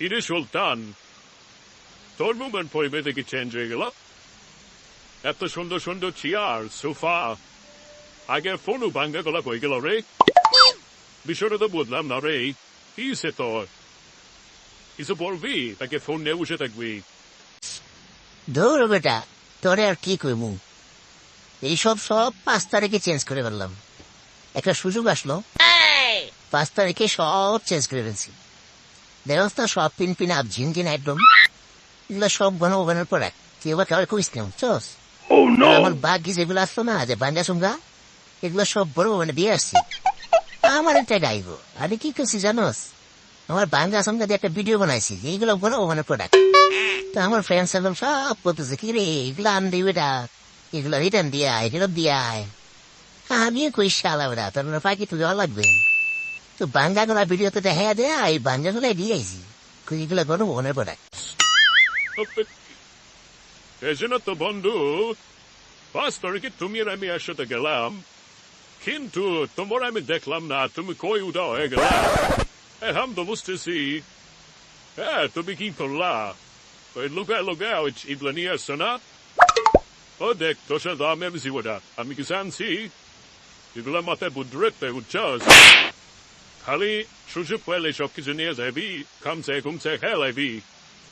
কিরে সুলতান, তোর মুভমেন্ট পরিবে দেখি চেঞ্জ হয়ে গেল। এত সুন্দর সুন্দর চেয়ার সোফা, আগে ফোনও ভাঙ্গা গলা হয়ে গেল রে। বিষয়টা তো বুঝলাম না রে, কি সে তোর? কিছু বলবি তাকে ফোন নিয়ে বসে থাকবি? ধর বেটা, তোরে আর কি কইমু, এইসব সব 5 তারিখে চেঞ্জ করে ফেললাম। একটা সুযোগ আসলো, 5 তারিখে সব চেঞ্জ করে ফেলছি। ব্যবস্থা সব পিন আপ ঝিনঝিন একদম, এগুলো সব গণভবনের প্রোডাক্ট। তুই এবার কাউকে কইস না, বুঝছস? আমার বাকি যেগুলো আসতো না, যে বাঙ্গা সুঙ্গা, এগুলো সব বড় ভবনে দিয়ে আসছি। আমার একটা গাইব, আমি কি করছি জানোস? আমার বাঙ্গা সঙ্গে একটা ভিডিও বানাইছি, এইগুলো গণভবনের প্রোডাক্ট। তো আমার ফ্রেন্ড সার্কেল সব বলতেছে, কি রে এগুলো আনবি বেটা, এগুলো রিটার্ন দিয়ে আয়, ফেরত দিয়ে আয়। আমিও কই শালা বেটা, তোর পাখি তুই লাগবে। তো বাঙ্গা গুলা ভিডিওতে দেখা দেয়, এই বাঙ্গা গুলাই দিয়ে আইছি, এগুলো গণভবনের প্রোডাক্ট। এজন্য তো বন্ধু 5 তারিখে তুমি আর আমি একসাথে গেলাম, কিন্তু তোমার আমি দেখলাম না, তুমি কই উদা হয়ে গেলা। এখন তো বুঝতেছি, হ্যাঁ তুমি কি করলা? ওই লুকায় এগুলো নিয়ে আসছো না? ও দেখ তোর সাথে আমি ওটা, আমি কি জানছি এগুলো মাথায় বুদ্ধ রাখতে, বুঝছস? খালি সুযোগ পেলে সবকিছু নিয়ে যাবি, ঘুমছে খেলাবি,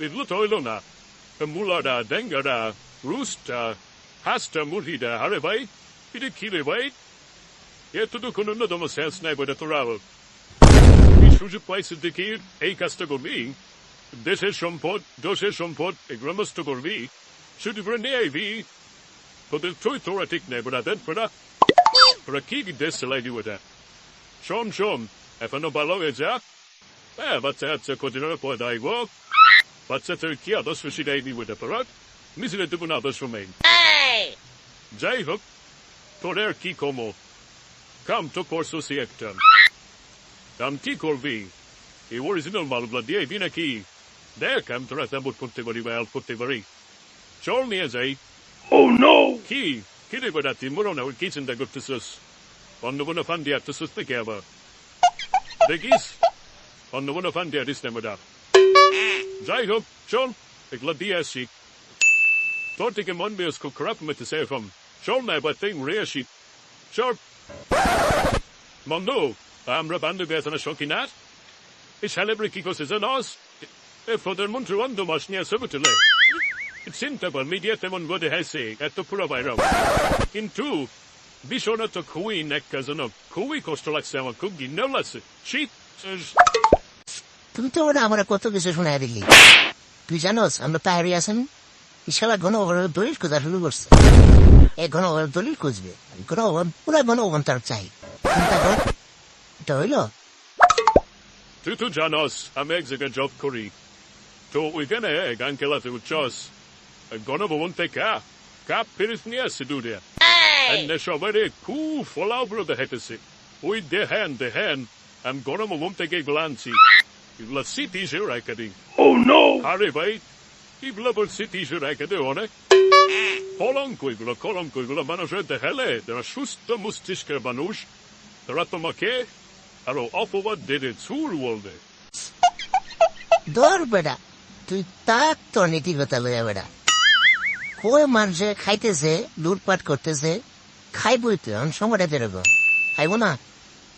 এগুলো তো হইল না। মুলাটা, ডেঙ্গাটা, রুস্টা, হাঁসটা, মুরগিটা, আরে ভাই এটা কি রে ভাই? এত তো কোনো অন্যতম সেন্স নাই বলে তোরা সুযোগ পাইছে দেখি এই কাজটা করবি, দেশের সম্পদ এগুলো নষ্ট করবি, শুধু করে নিয়ে আইবি। তোদের তোরা ঠিক নেই বেড়াতেন, তোরা কি দেশ চালাই দিব এটা? শোন এখনো ভালো হয়ে যা। হ্যাঁ বাচ্চা কদিনের পর দাইব, বাচ্চা তোর কি আদর্শ সেটাই দিব এটা তোরা, মিছিলে দেবো না আদর্শ মেইন। যাই হোক, তোর আর কি কমো, কাম তো করছি একটা। কাম কি করবি? এই অরিজিনাল মালগুলা দিয়ে আইবি নাকি? দেখ আমি তোরা তেমন করতে পারি বা হেল্প করতে পারি, চল নিয়ে যাই। কি রে বেটা, তুই মরো না, কি চিন্তা করতেছিস? অন্য কোনো ফান দিয়ে আসতেছিস নাকি আবার? দেখিস অন্য কোনো ফান দিয়ে আসিস না বেটা। যাই হোক চল, এগুলো দিয়ে আসি। তোর থেকে মন বেশ খুব খারাপ মেতেছে এখন, চল না এবার তিন রে আসি, চল। বন্ধু, আমরা বান্ধবী এখানে শোকি না, এই ছেলেবরে কি করছে জানোস? প্রধানমন্ত্রী অন্ধ মাস নিয়ে ছবি তুলে, চিন্তা কর মিডিয়া তেমন বোধে হয়েছে এত পুরো বাইরাও, কিন্তু বিষয়টা তো খুবই ন্যাক্কাজনক, খুবই কষ্ট লাগছে আমার, খুব ঘৃণাও লাগছে। তুমি তো ওরা আমরা কত কিছু শোনায় দিলি। তুই জানোস আমরা পাহাড়ি আছেন, ইশালা গণভবনের দলিল খোঁজা শুরু করছে। এই গণভবনের দলিল খুঁজবে, গণভবন পুরা গণভবন তার চাই। চিন্তা কর, এটা হইল? তুই তো জানোস আমি এক জায়গায় জব করি, তো ওইখানে গান খেলাতে উচ্ছ্বাস গণভবন থেকে কাপ ফেরত নিয়ে আসছে দূরে, সবাই খুব ফলাও বেরোতে হেঁটেছে। ওই দেখেন আমি গণভবন থেকে এগুলো আনছি, এগুলো স্মৃতি হিসেবে রেখে দিই। আরে ভাই এগুলো বল স্মৃতি হিসেবে রেখে দেয় অনেক। কলঙ্ক এগুলো মানুষের দেখালে যারা সুস্থ মস্তিষ্কের মানুষ, তারা তোমাকে আরো অপবাদ দেবে, চুর বলবে। ধর বেটা, তুই তাক তোর নীতিগতা লইয়া বেটা, কই মানুষে খাইতেছে, লুটপাট করতেছে, খাইবই তো, সময়টা বেরোবো, খাইবো না?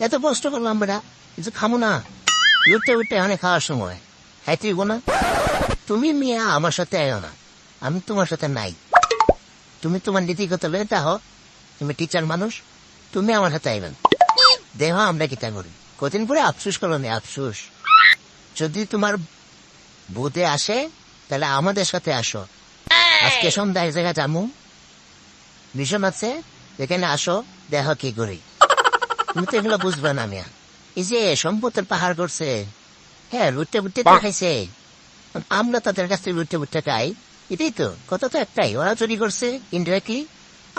এত কষ্ট করলাম বেটা, কিছু খাবো না? উঠতে অনেক খাওয়ার সময় খাইতেইব না? তুমি মিয়া আমার সাথে আয়ো না, আমি তোমার সাথে নাই। তুমি তোমার নীতিগত লইয়া তাহ, তুমি টিচার মানুষ, তুমি আমার সাথে আইবেন। দেহ আমরা কিতা করি, কদিন পরে আফসুস করো নি, আফসুস। যদি তোমার বুধে আসে তাহলে আমাদের সাথে আসো, আজকে সন্ধ্যায় জায়গা যামু, মিশন আছে, যেখানে আসো, দেহ কি করি। তুমি তো এগুলো বুঝবে না মিয়া। এই যে সম্পদের পাহাড় করছে, হ্যাঁ লুটতে খাইছে, আমরা তাদের কাছ থেকে লুটতে খাই, এটাই তো কথা, তো একটাই, ওরা চুরি করছে ইনডিরেক্টলি,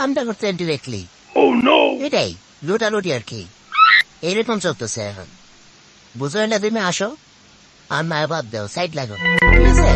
আমরা করতে ডিরেক্টলি, এটাই লুটালুটি আর কি। এইরকম চলতেছে এখন, বুঝো না? তুমি আসো, আর না বাদ দাও, সাইড লাগো, ঠিক আছে?